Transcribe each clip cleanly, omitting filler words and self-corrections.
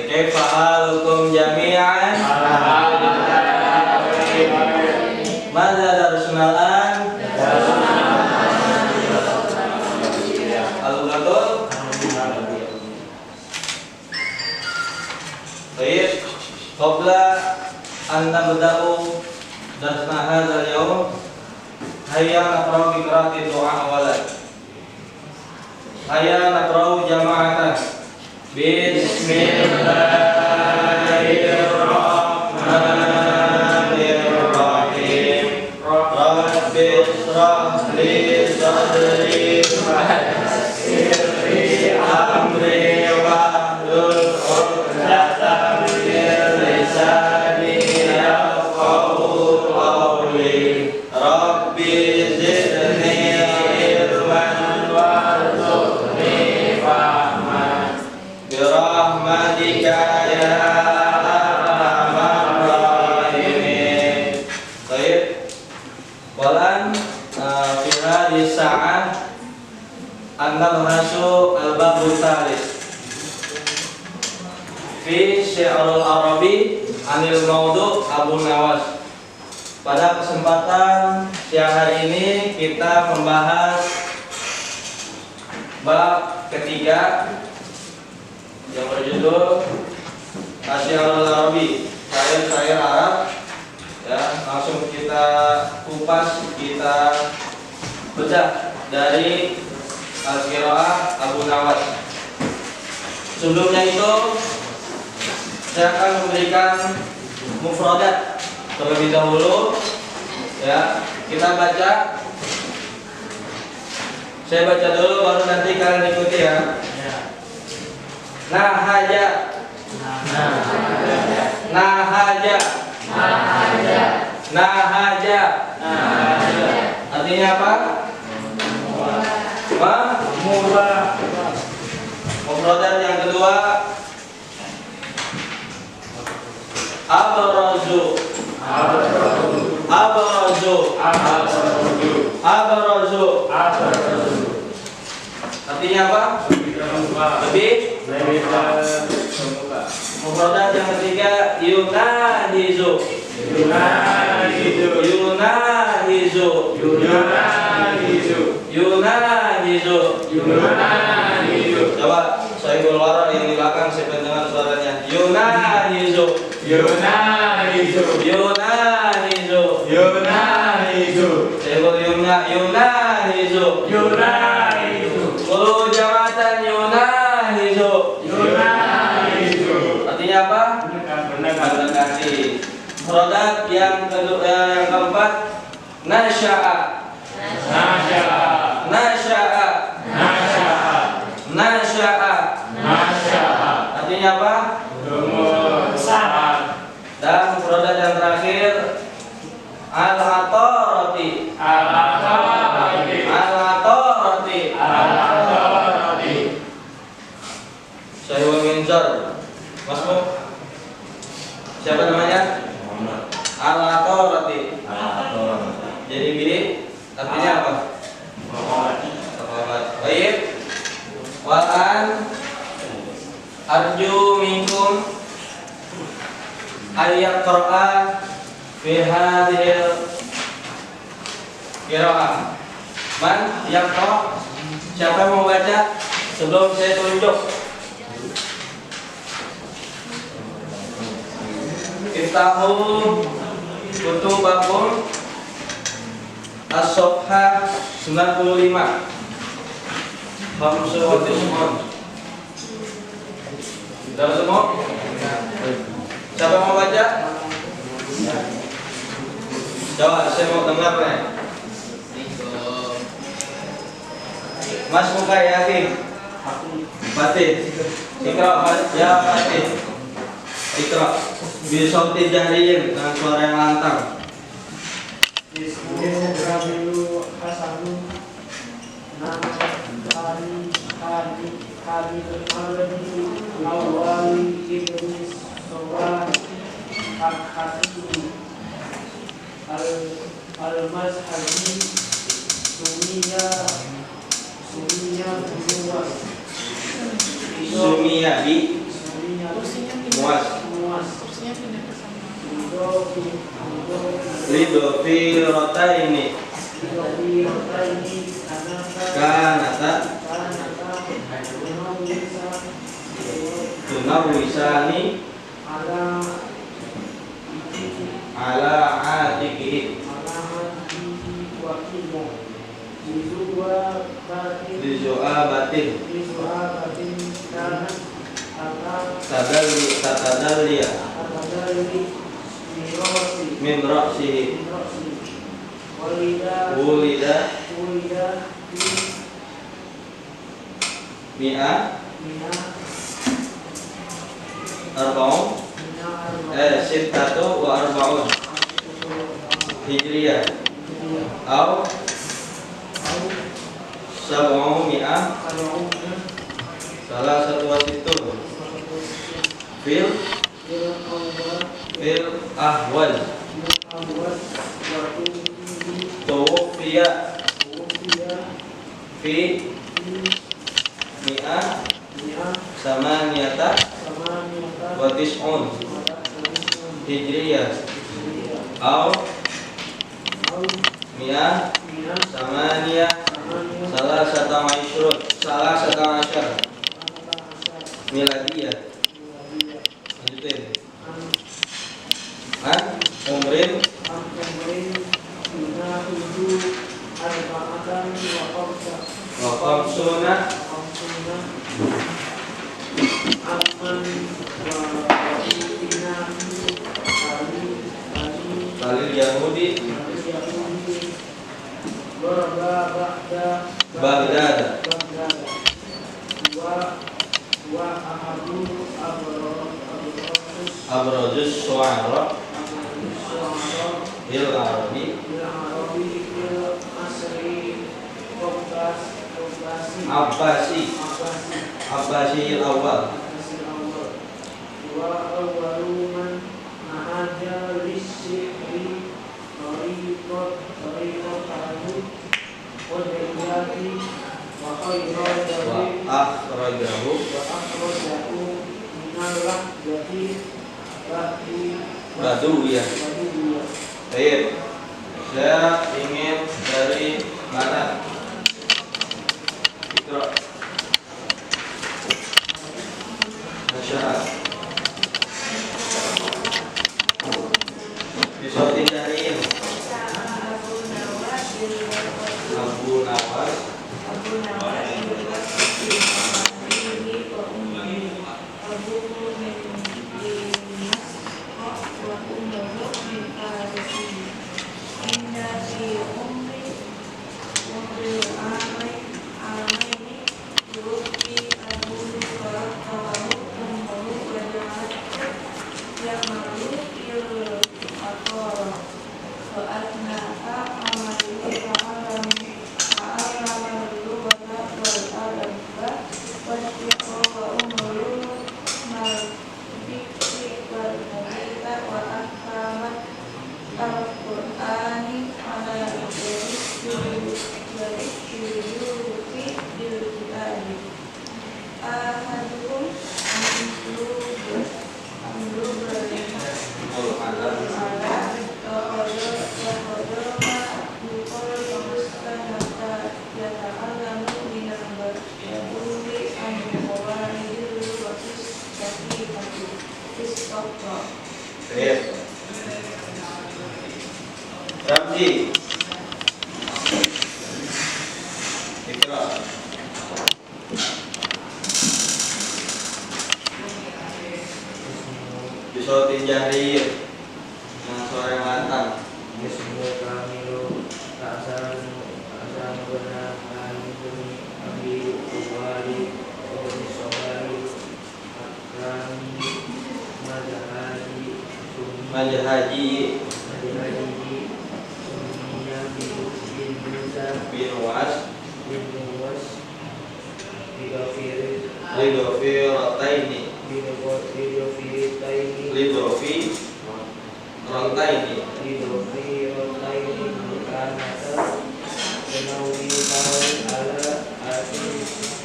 Kaifa halukum jami'an? Madza darsunal an? Al-Ghadul. Baik, qabla an nabda'u darsna hadzal yawm, hayya naqra'u bi qira'ati du'a awalan. Hayya naqra'u jama'atan. Bismillahirrahmanirrahim. Rabbi shrah li sadri wa yassir li amri wahlul 'uqdatam min lisani yafqahu qawli. Rabbi zidni ilman warzuqni fahman birahmatika ya arhamar rahimin. Baik. Walan fi hadhihi sa'ah an-nabhasu al-babu tsalis fi syi'rul arabi anil maudu Abu Nawas. Pada kesempatan siang hari ini kita membahas bab ketiga yang berjudul Syi'rul Arabi, syair-syair Arab. Ya, langsung kita kupas, kita bedah dari Al-Qiraah Abu Nawas. Sebelumnya itu saya akan memberikan mufradat terlebih dahulu. Ya, kita baca. Saya baca dulu baru nanti kalian ikuti ya. Nahaja. Nahaja. Nahaja. Artinya apa? Murah. Mufradat yang kedua, abrazu. Abrazu. Abrazu. Artinya apa? Lebih terbuka. Mufradat yang ketiga, yunahizu. Yunahizu. Yunahizu. Yunahizu. Yunahizu. Yunahizu. Coba saya keluar yang di belakang, saya pendengar suaranya. Yunahizu. Yunahizu. Yunahizu. Yunahizu. Saya yunahizu. Yunahizu. Qulu jama'atan yunahizu. Yunahizu. Artinya apa? Mendekati. Produk yang keempat, nasya'a. Nasya'a. Nasya'a. Nasya'a. Nasya'a. Nasya'a. Artinya apa? Dan produk yang terakhir, al-atarati. Al-atarati. Al-atarati. Al-atarati. Saya Minjar. Masmu? Siapa namanya? Al-atarati. Jadi pilih. Artinya apa? Baik. Waan arju minkum ayat Qur'an fi hadhil qiraah. Man yaqra? Siapa yang mau baca sebelum saya tunjuk? Iftahu kutubakum as-safha 95. Sudah semua? Siapa mau baca? Coba saya mau dengar nih. Mas Muka Yakin. Fatih. Ikra ya Fatih. Ikra. Bisauti jahriyin dengan suara yang lantang. Sumiyabi muas Lidofi rotaini kanata tunawisani ala atikihi lizuabatin tatadalliya min ra'sihi wulida mi'a arba'un sittatu wa arba'un hijriyah au sab'u mi'a salah satu wasitu fil ahwal tuwfiya fi mi'a samaniyata wa tis'un hijriyah au mi'a samaniyah salah satu asyar miladiyah. Lanjutin. Umrin wa khamsuna Khalil Yahudi Baghdad Abrozus Suara Hil Arabi Abbasi il awal wa awwaluman nahaja lisihri tariqatahu wa diyati wa akhrajahu minallah jadi baduyah. Baik, saya ingin dari mana? Ikra. Masyaallah. Bisa dicariin. Abu Nawas. Ramji Ikra. Bisa dijahir dengan suara yang lantang. Majahaji bin Was Lidofi rotaini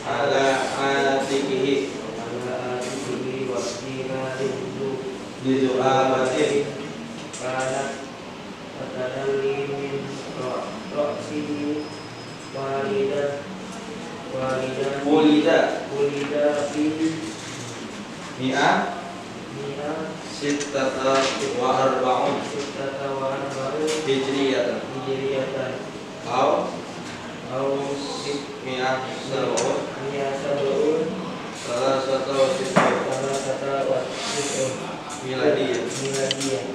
ala atikihi Didoa batin. Kanat Fatadalli min roksihi Walida fi Mi'ah Mi'a Sittata wa arba'un Sittata wa arba'un Hijriyatan Hijriyatan Au Au Mi'ah Sab'un Mi'a Sab'un Salasata wa sittun Salasata wa Sittun Miladiyah Miladiyah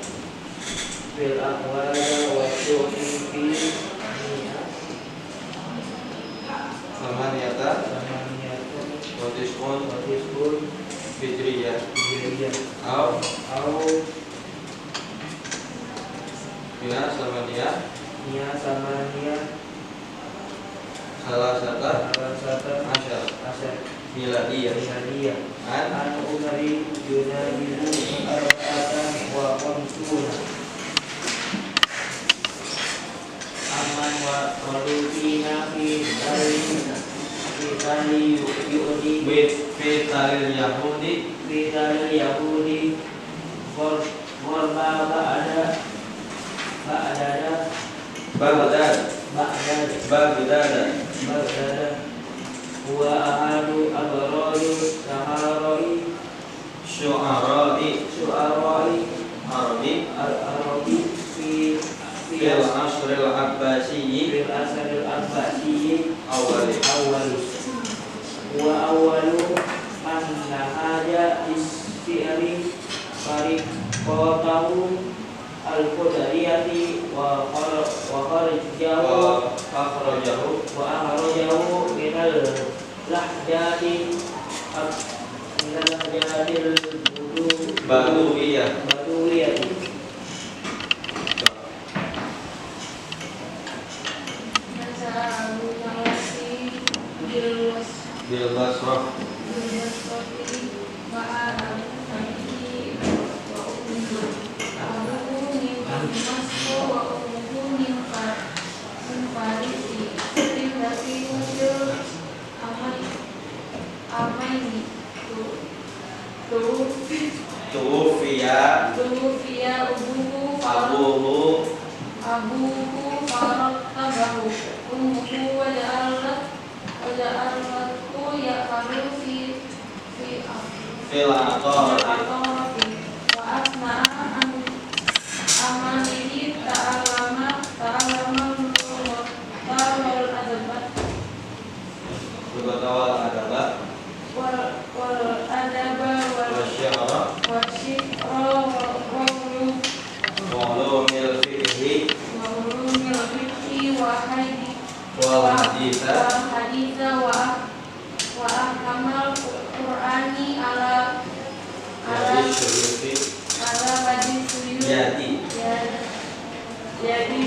Fil aqwala wa syuhi fi Mi'a Samaniyata Samaniyatun wa tis'un wa Tis'un Hijriyah Hijriyah Au Au Mi'ah Samaniyah Mi'a Samaniyah Salasata Salasata Asyar Miladiyah Miladiyah An An Umari Yunabihu Arba'atan wa Qamsuna Aman wa Qalubina Fi tali Yudi Fitaril Yahudi Fi tali Yahudi Warba Ba'ada Bagdad Wa ahadu abaradu Saharoi Syu'ara'i Arabi Arabi Fi Fil Asril Abbasiyyi Fil Asril Abbasiyyi Awali Wa awalu man nahaja isti'ri fariqatahu al-Qadariyati wa akhrajahu minal lahjati Baduwiyah Bil Basrah Tuwfiya Abuhu faraqtabahu ummuhu wa ja'alatu ya'malu fi Fil Aqarati al-aqarati wa asna'a an amalihi ta'allama wal adabat Wal adaba wal adaba Wasyara wa syikra Wa ulumil fiqhi wa ulumil fiqhi wa Wal haditha wa ahkamal Qur'ani ala Jadi syurufi wadi suyuh jadi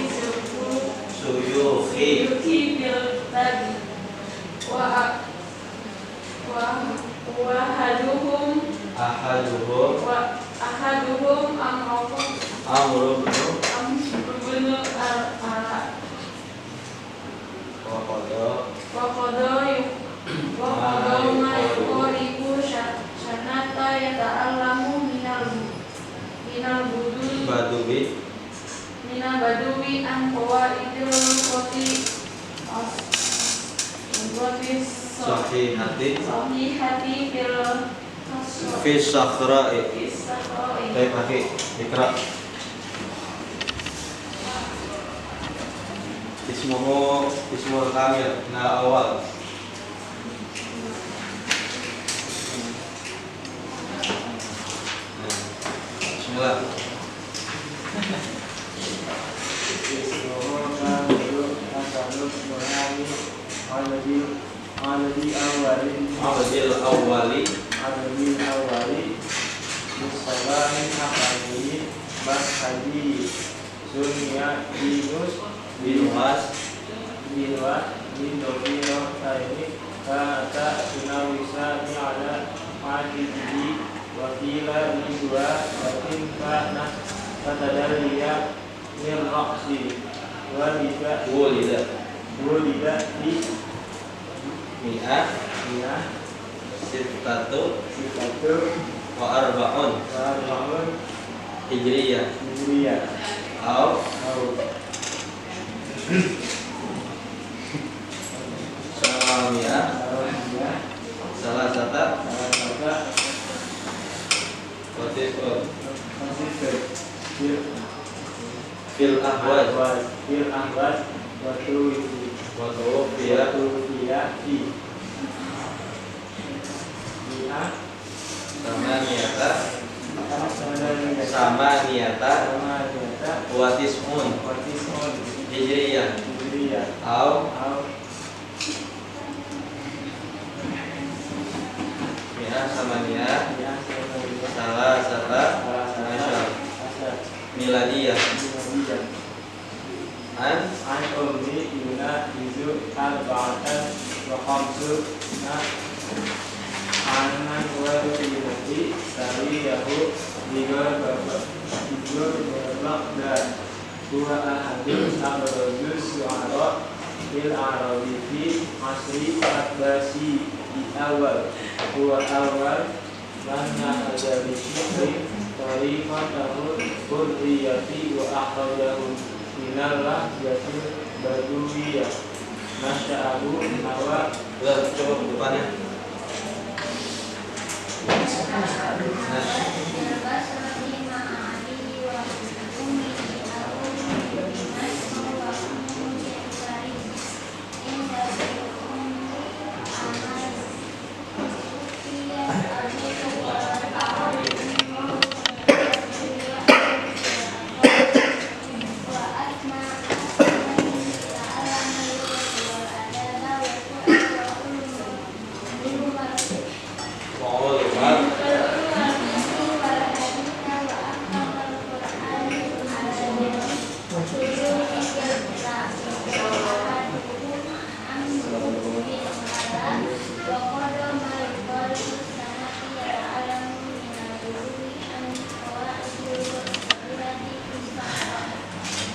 Suyuhi yuki bil tadi wa ahaduhum Amru bin al-ala wa qada ma yuqribu sanata yata'allamu minal baduwi an qawaidil qoti Sahihati sahihati Fi sakhra'i sakhra'i Baik lagi Ikra Ismul kamil Nah awal Bismillah Adil awali Bisalamin akalihi Bahadi Sunya Binuhas Binobino Taini Kata Sunawisa Ni'ala Ma'adihi Wakila Nidwa Batin Kana Katadaliya Nirroksi Wulida Di Mi'ah Mi'ah Sittatu Sifatu wa arba'un hijriyah au salamiyah salasata wa tis'un fil ahwaz wa tuwfiya samaniyata wa tis'un hijriyah au mi'ah samaniyah salasata asyar miladiyah an Anan wa rubiyati sawiyahu Diga babak dan Dua ahadus abrojus su'ara Fil arabifi asri akbasi Di awal Dua awal Lana ajabi syukri Tarifatahu Hurriyati wa akhrajahu Minallah yatul baduwiyah Masya'ahu hawa coba depannya.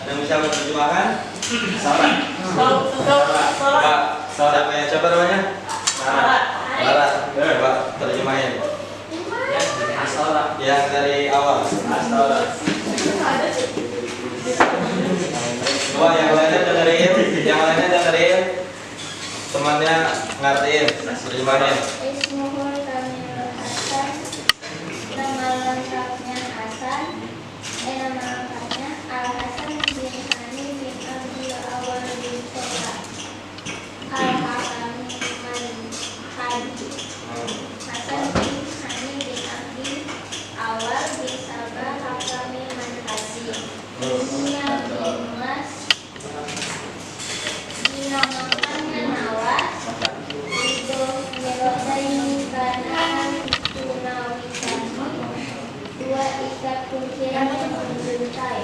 Ada yang bisa menerjemahkan? Salah. Pak, siapa yang coba namanya? Barat. Coba terjemahin. Yang dari awal. Coba yang lainnya dengerin. Temannya ngertiin. Terjemahin. Ismuhul Kamilul Hasan. Nama lengkapnya Hasan. Nama lengkapnya Al Hasan bin Hani bin Abdul Awal bin Sola Al Hakami bin Hadi. Hasan bin Hani bin Abdul Awal bin Sabah Hakami bin Hadi. Ismnya bin Mas. Dinamakannya Nawas. Itu merodaini kanan tunawisani. Dua ikat kunciran yang menjuntai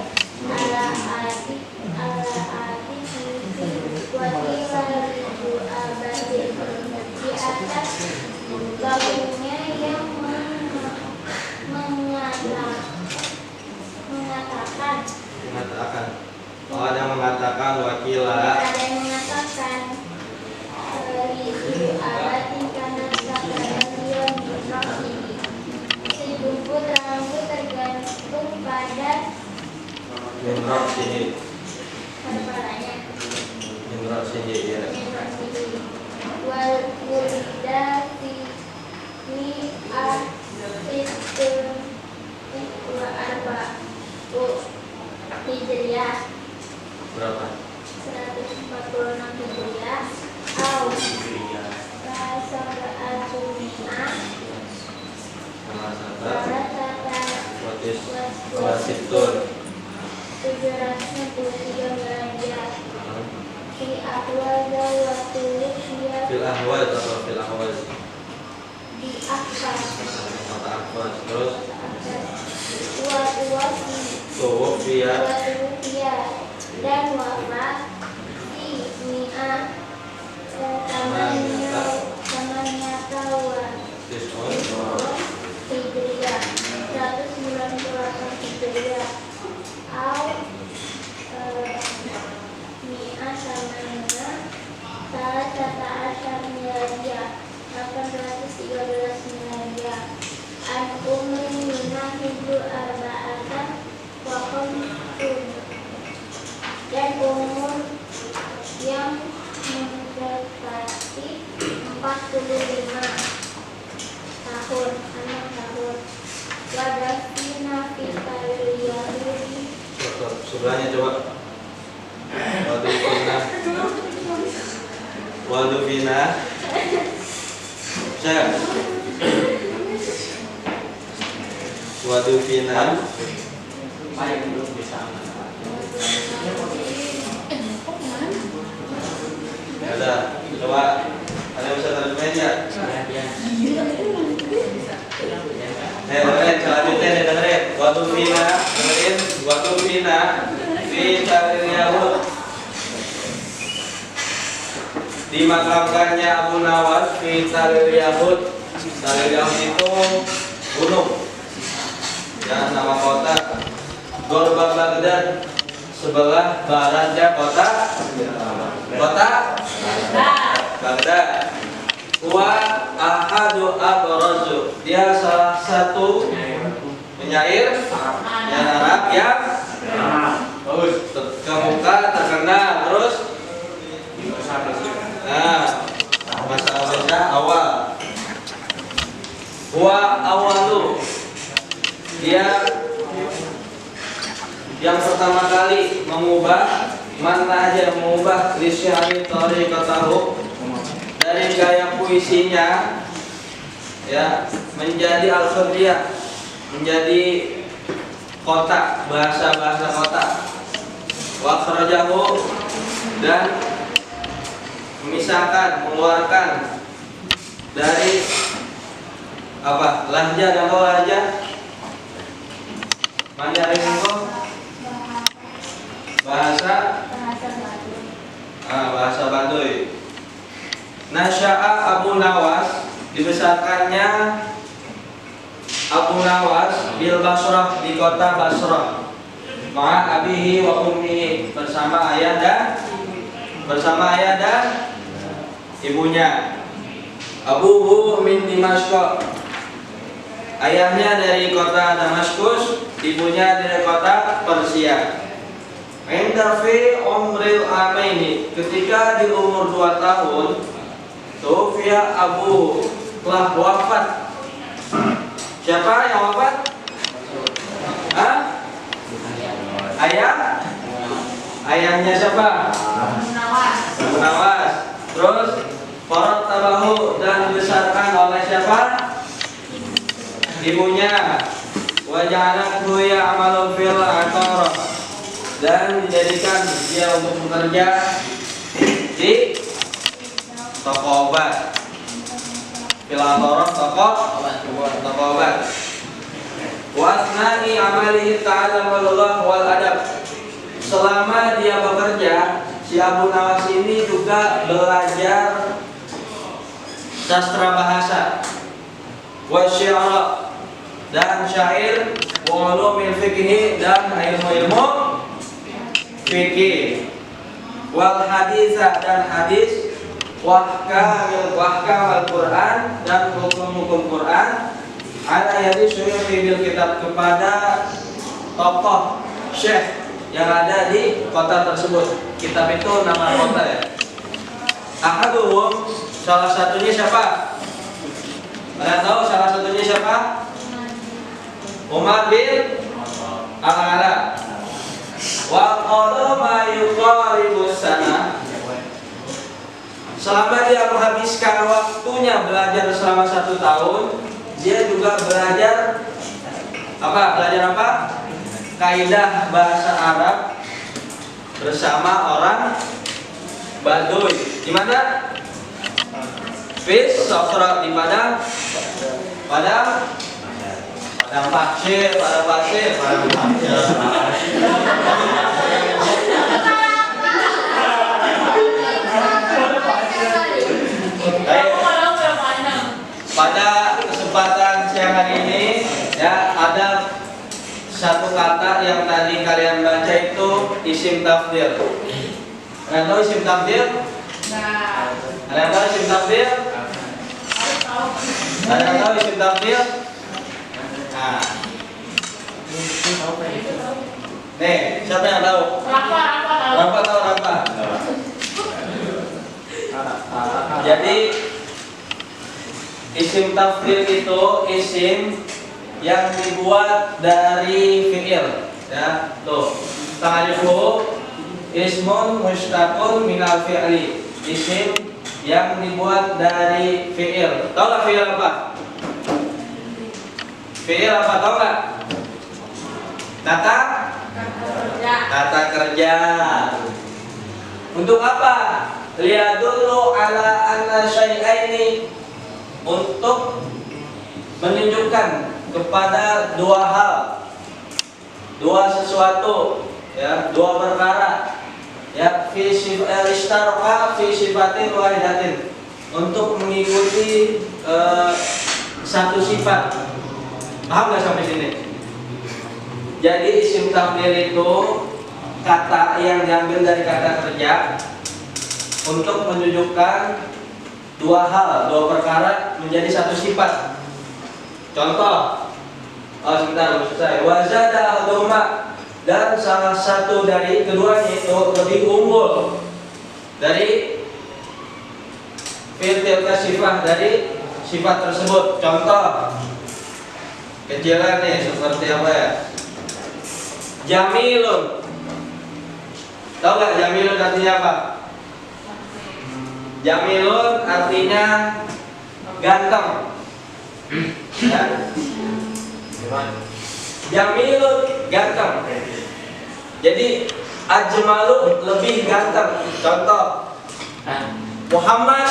ala ati wakila ribu abadi di atas gabungnya yang Mengatakan. Oh, ada yang mengatakan wakila. Ada yang mengatakan ribu abadi karena sakarasion binafsihi. Si bumbut rambut tergantung pada Minrok sini. kepalanya. Minrok sini ya. Wal muridati mi'ah sittun wa arba'u hijriyah Berapa? 146 hijriyah au sab'atu mi'ah Salasata watis wasitun 763 derajat fi ahwaza wa tuwfiya fil ahwaz atau fil ahwaz. di atas Mata ahwaz terus wa tuwfi tuwfiya dan wafat di mi'ah tamanya tawa tis'un hijriyah 198 hijriyah au mi'ah tamanya salah sata asyar miladiyah 813 miladiyah an tahun 6 tahun. Wadafina fi kalil Yahudi. Sebelahnya coba. Wadufina. Saya. Wadufina. Baik belum bisa. Ada. Coba. Ada bisa terjemahin ya? Dengerin, selanjutnya dengerin. Wadufina, dengerin. Wadufina fi kalil Yahud. Dimakamkannya Abu Nawas fi Talil Yahud. Talil Yahud itu gunung, ya, nama kota. Gorba Baghdad, sebelah baratnya kota Baghdad. Wa ahadu abrazu, dia salah satu penyair yang Arab yang bagus, terkemuka, terkenal. Terus masa awal. Wa awalu, dia yang pertama kali mengubah lisyari tariqatahu, dari gaya puisinya, ya, menjadi al-khadriyah, menjadi kotak, bahasa kotak. Wa akhrajahu, dan memisahkan, mengeluarkan dari apa? Lahja dan lahja. Mandarin itu bahasa Baduy. Nasya'a Abu Nawas, dibesarkannya Abu Nawas bil Basrah, di kota Basrah. Ma'a abihi wa ummihi, bersama ayah dan ibunya. Abuhu min Dimashq, ayahnya dari kota Damaskus, ibunya dari kota Persia. Inda fi umril amaini, ketika di umur 2 tahun, Tufiya Abu, telah wafat. Siapa yang wafat? Ayahnya siapa? Abu Nawas. Terus Farat tabahu, dan dibesarkan oleh siapa? Ibunya. Wa ja'alathu ya'malu fil athar, dan dijadikan dia untuk bekerja di toko obat. Fil athar, toko obat. Wa asna'i amalihi ta'ala wal adab, selama dia bekerja, si Abu Nawas ini juga belajar sastra bahasa, wa syi'ra, dan syair, wa ulumil fikih, dan ilmu fikih, wal haditha, dan hadis, wahkamil Quran, dan hukum-hukum Quran, ala yadi syuyukhi bil kitab, kepada tokoh syekh yang ada di kota tersebut. Kitab itu nama kota, ya. Ahaduhum, salah satunya siapa? Kalian tahu salah satunya siapa? Umar bin Al-Ala. Wa qala ma yuqaribus sana, selama dia menghabiskan waktunya belajar selama 1 tahun, dia juga belajar apa? Belajar apa? Kaidah bahasa Arab bersama orang Baduy. Di mana? Fis sofra, di padang pasir. Pada kesempatan siang hari ini, ya, ada satu kata yang tadi kalian baca itu isim tafdhil. Kalian tahu isim tafdhil? Kalian tahu isim tafdhil? Kalian tahu isim tafdhil? Nah, nih, siapa yang tahu? Rafa tahu Rafa? Jadi Isim tafdil itu isim yang dibuat dari fi'il. Ya, tuh. Ta'rifu ismun mushtaqun minal fi'li. Isim yang dibuat dari fi'il. Tahu nggak fi'il apa? Fi'il apa, tahu nggak? Kata kerja. Untuk apa? Lihat dulu ala anna syai'aini, untuk menunjukkan kepada dua hal, dua sesuatu, ya, dua perkara, ya, fi sifatin wahidatin, untuk mengikuti satu sifat. Paham nggak sampai sini? Jadi isim tafdil itu kata yang diambil dari kata kerja untuk menunjukkan dua hal, dua perkara menjadi satu sifat. Contoh, sebentar, selesai. Wazada ahduma, dan salah satu dari keduanya itu lebih unggul dari fi'il sifat, dari sifat tersebut. Contoh kecilan nih, seperti apa ya? Jamilun. Tahu nggak jamilun artinya apa? Jamilun artinya ganteng. Ya. Jamilun ganteng. Jadi ajmalu lebih ganteng. Contoh, Muhammad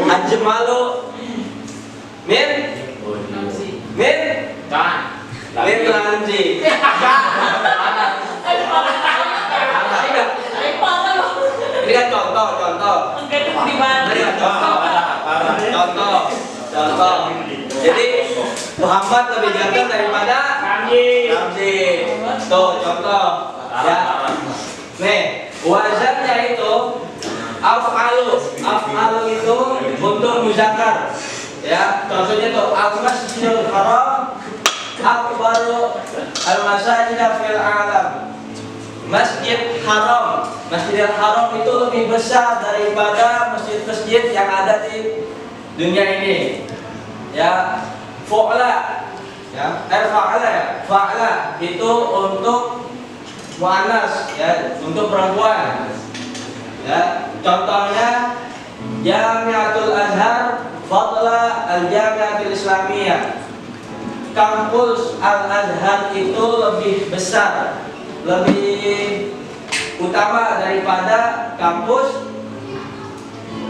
ajmalu min lanji. Ini kan contoh. Jadi Muhammad lebih ganteng daripada Ramzi. Tuh contoh. Ya. Nih, wazannya itu af'alu itu untuk muzakkar. Ya, contohnya tuh al-masjidil haram akbaru al-masajid fil alam. Masjidil Haram itu lebih besar daripada masjid-masjid yang ada di dunia ini. Ya, fa'ala. Ya, fa'ala itu untuk muannas, ya, untuk perempuan. Ya, contohnya Jami'atul Azhar fadla al-Jami'atul Islamiyah. Kampus Al-Azhar itu lebih besar, lebih utama daripada kampus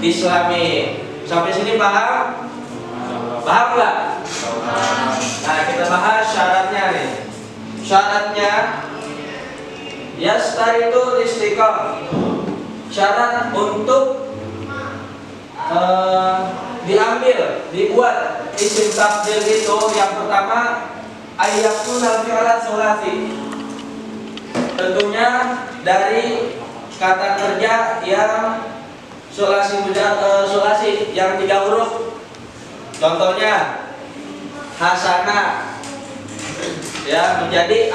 Islami. Sampai sini paham? Paham nggak? Nah, kita bahas syaratnya nih. Syaratnya yastaritu istiqam. Syarat untuk dibuat isim tafdil itu yang pertama ayyakuna fi'lan sulasi. Tentunya dari kata kerja yang sulasi yang 3 huruf. Contohnya hasana, ya, menjadi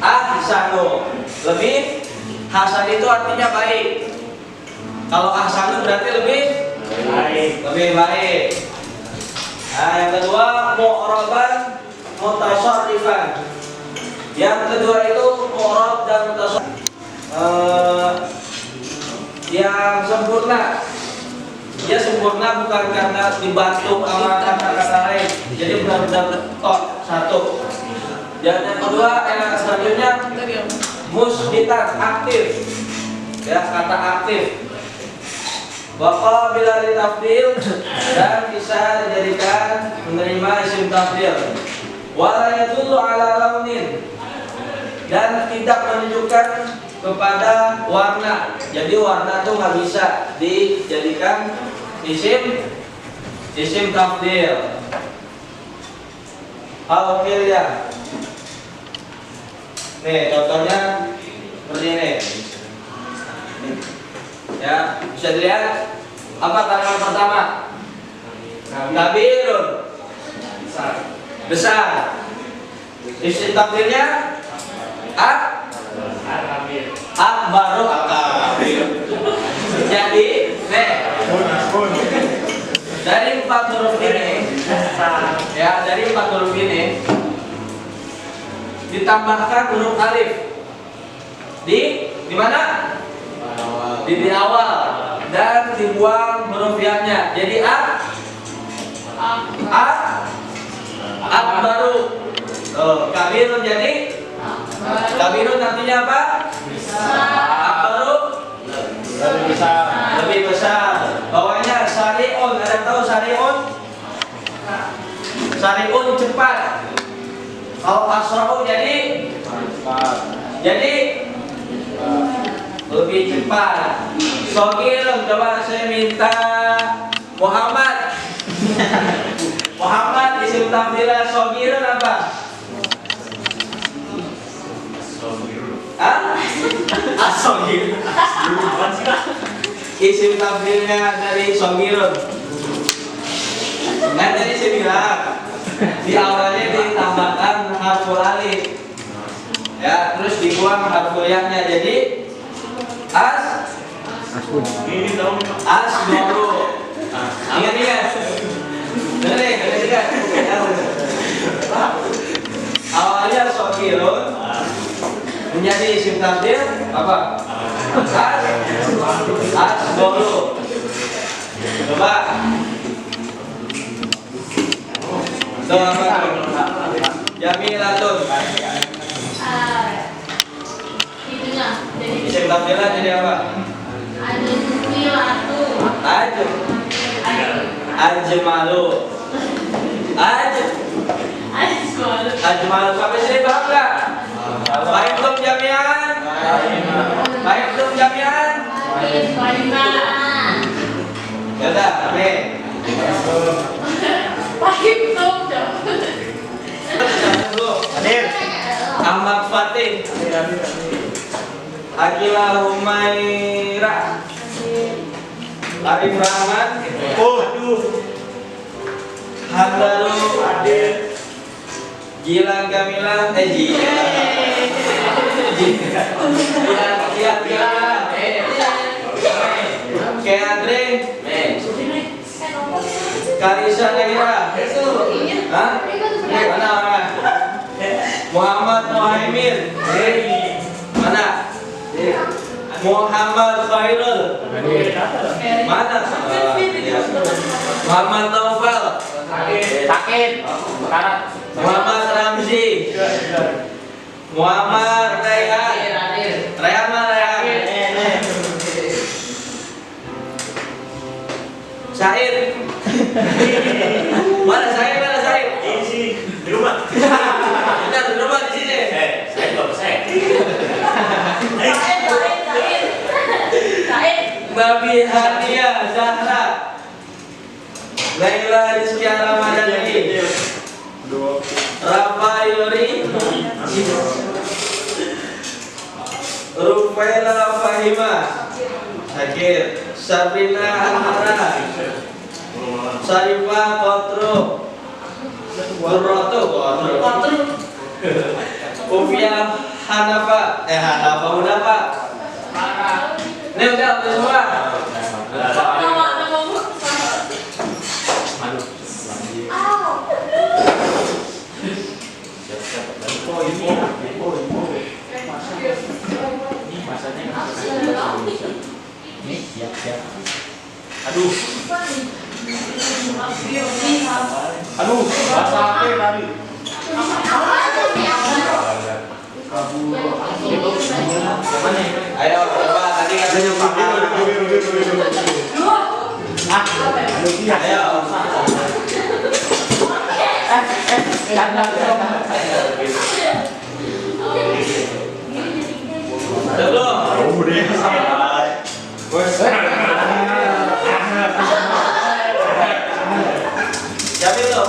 ahsanu. Lebih, hasan itu artinya baik. Kalau ahsanu berarti lebih baik. Nah, yang kedua mu'raban mutasarrifan. Yang kedua itu mu'rab dan mutasarrif yang sempurna. Dia sempurna bukan karena dibantu sama kata-kata lain. Jadi benar-benar tok satu. Dan yang kedua, selanjutnya musbitan, aktif. Ya, kata aktif. Baqa bila ditafdil, dan bisa dijadikan menerima isim tafdil. Wala yadullu ala launin, dan tidak menunjukkan kepada warna. Jadi warna itu nggak bisa dijadikan isim tafdil. Al-Qilya. Nih contohnya seperti ini. Ya, bisa dilihat apa kalimat pertama? Kabirun, besar. Isim tafdilnya akbaru akabir. Jadi, Dari 4 huruf ini, ya dari 4 huruf ini ditambahkan huruf alif di mana? Di awal dan dibuang huruf ya-nya. Jadi a baru. Kabirun jadi kabirun artinya apa? Baru lebih besar. Bawahnya sariun. Ada tahu sariun? Sariun cepat. Kalau asra'u jadi lebih cepat. Sogirun, coba saya minta Muhammad. Muhammad isim tafdilnya sogirun apa? Asogir. Isim tafdilnya dari sogirun. Kan tadi saya bilang di awalnya ditambahkan harful alif. Ya, terus dibuang harful ya-nya jadi asbaru. Ingat. Dengar. Awalnya sogirun menjadi isim tafdil apa? Asbaru. Coba. Jamilatun. Itunya jadi Isim tafdilnya jadi apa? Ajmalu. Ajmalu. Sampai sini paham nggak? Baik belum jamian? Baik belum jamian? Ya udah, amin. Hadir. Ahmad Fatih. Akila Humaira. Arif Rahman. Handaru. Gilang Kamila. Gilang. Keandre. Karisa Neira. Hah? Mana? Muhammad Muhaimin. Mana? Muhammad Khairul. Mana? Muhammad Taufal. Sakit. Muhammad Ramzi. Muhammad Rayhan. Rayhan mana Rayhan? Syahid. Mana Syahid? Di rumah. Benar, di rumah di sini. Saya belum saya. Nabi Hania Zahra. Laila Rizkia Ramadhani. Rafa Yori. Rufaila Fahima. Sakir. Sabrina Anhara. Sarifah Kotro. Burroto. Ufia Hanafa. Hanafa. Ini udah semua. Aduh, bahasa apa tadi? Ayo, coba tadi katanya Ayo. Siapa itu?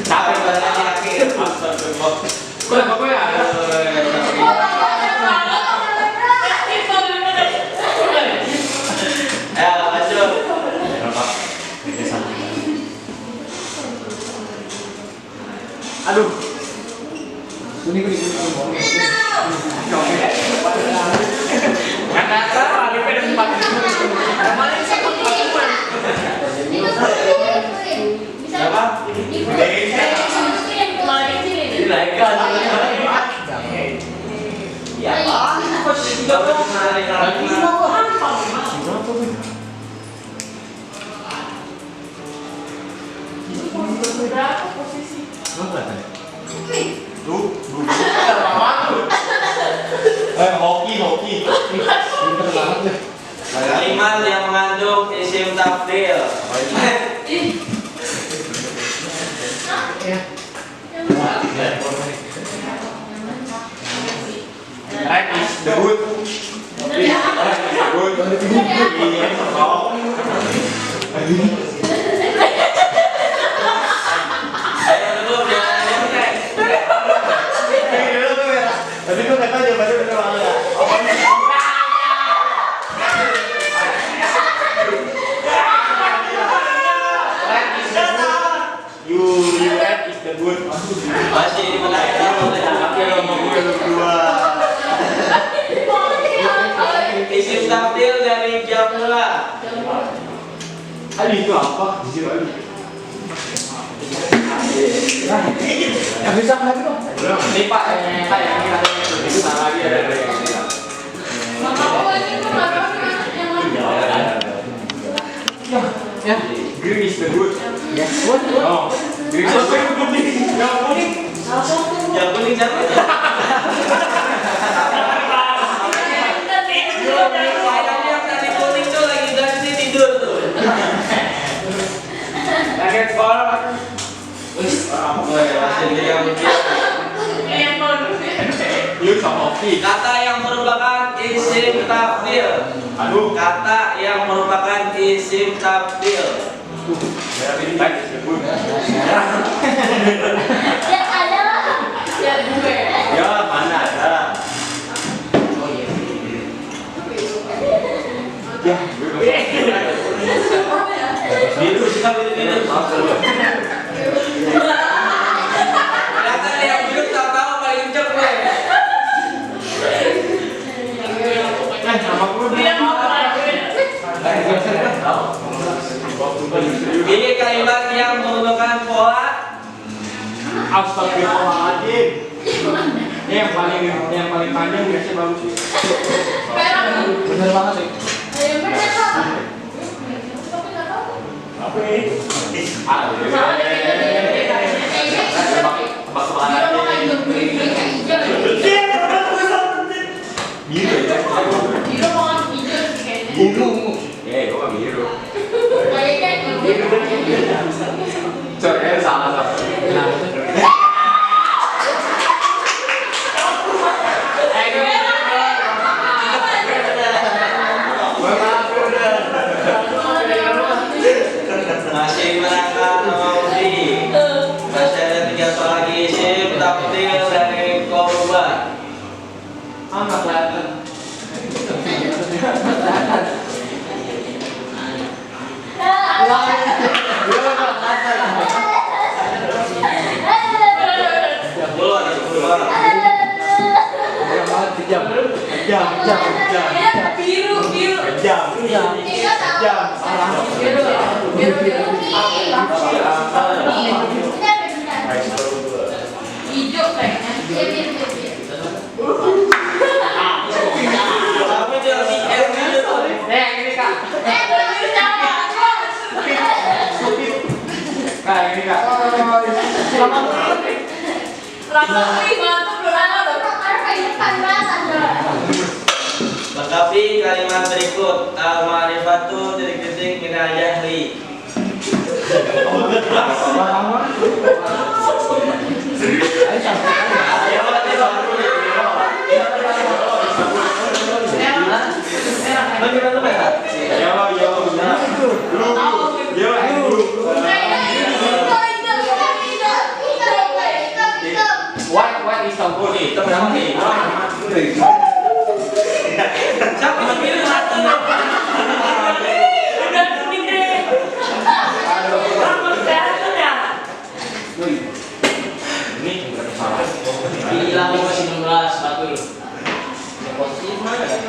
Capek badannya akhir. Ayo lanjut. Aduh. Itu Berapa posisi? Hoki. Kalimat yang mengandung isim tafdil. Right is the good. Ayo dulu jangan nyontek. Tapi kok kata jawabannya bener banget. You right is the good. Masih menang. Oke, nomor gue berdua. Isim tafdil dari jamula. Ali itu apa? Jujur Ali. Yang bisa lagi dong. Ini Pak, yang kita itu salah lagi ada. Mama aku ini kok nggak tahu yang mana. Ya. Green is the good. Oh, green is the good. Yang kuning. Yang kuning siapa? Kayaknya yang tadi kuning tuh lagi ganti tidur tuh. Kaget sekolah. Masih yang Yang baru. You sama Oki. kata yang merupakan isim tafdil. Aduh. Kata yang merupakan isim tafdil. Right is the good. Ya ada lah. Ya gue. Ya mana ada. Ya, Biru suka biru. Kelihatan yang biru tahu-tahu paling cep gue. nama gue Dia mau apa? Ini kalimat yang menggunakan pola Astagfirullahaladzim. Ini yang paling panjang biasanya bagus sih. Merah. Bener banget sih. Yang merah. Apa ini? Biru ya? Biru mau hijau kayaknya. Ungu. Ya, gue gak biru. Kayaknya hijau. Coba salah. Nah, masih menangkan Maudi. Masih ada 3 soal lagi isim tafdil dari korban. amat kelihatan. Puluhan. Bener banget kejam. Jam. Ya biru. Jam. Biru. Hijau kayaknya. Tapi dia di R gitu. Ini Kak. Biru sama. Kak, ini Kak. Ramai bantu berapa? Lengkapi kalimat berikut. Al-ma'rifatu titik-titik minal jahli. What is the good? Hitam sama hitam. Siapa yang biru satu? Udah kuning deh. Rambut kelihatan ya? Ini berapa salah? Hilang masih 16 batul.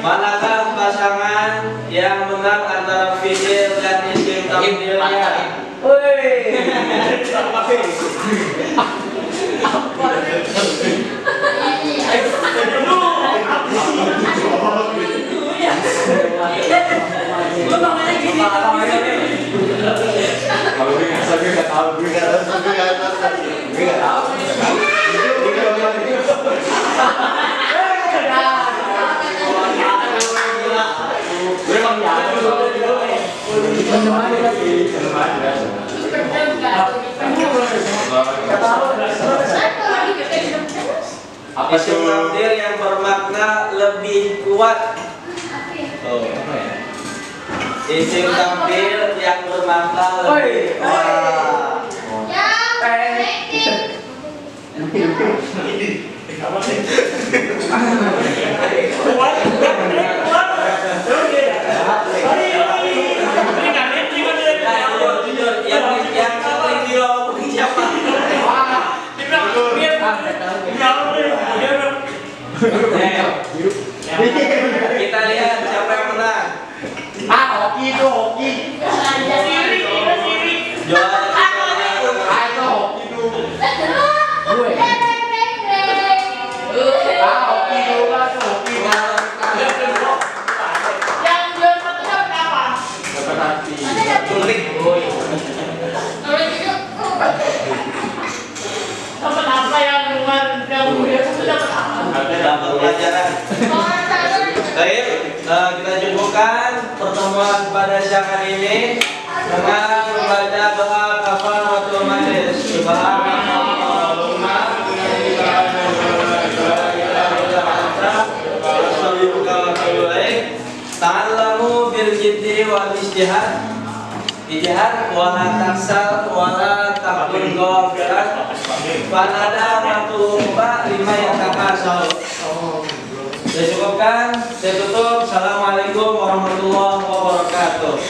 Manakah pasangan yang menang antara fi'il dan isim tafdilnya? Gue makanya gini. Kalau gue nggak tahu, gue nggak tahu. Apa Isim tuh? tafdil yang bermakna lebih kuat. Oh. Isim tafdil yang bermakna lebih kuat. Jujur, yang sering diomongin siapa? Kita lihat siapa yang menang. Hoki itu hoki. Juara Itu hoki itu. Gue. Hoki itu lah tuh hoki. Yang jual satu dapat apa? Dapat hati. Tulik. Dapat apa yang dia itu dapat apa? Dapat pelajaran. Baik, kita cukupkan pertemuan pada siang hari ini dengan membaca doa kafaratul majlis. Subhanallahumma ta'allamu bil jiddi wal ijtihad. Ijtihad wala taksal wala takun ghafilan. Fanada matuba lima yatakasal. Saya cukupkan, saya tutup. Assalamualaikum warahmatullahi wabarakatuh.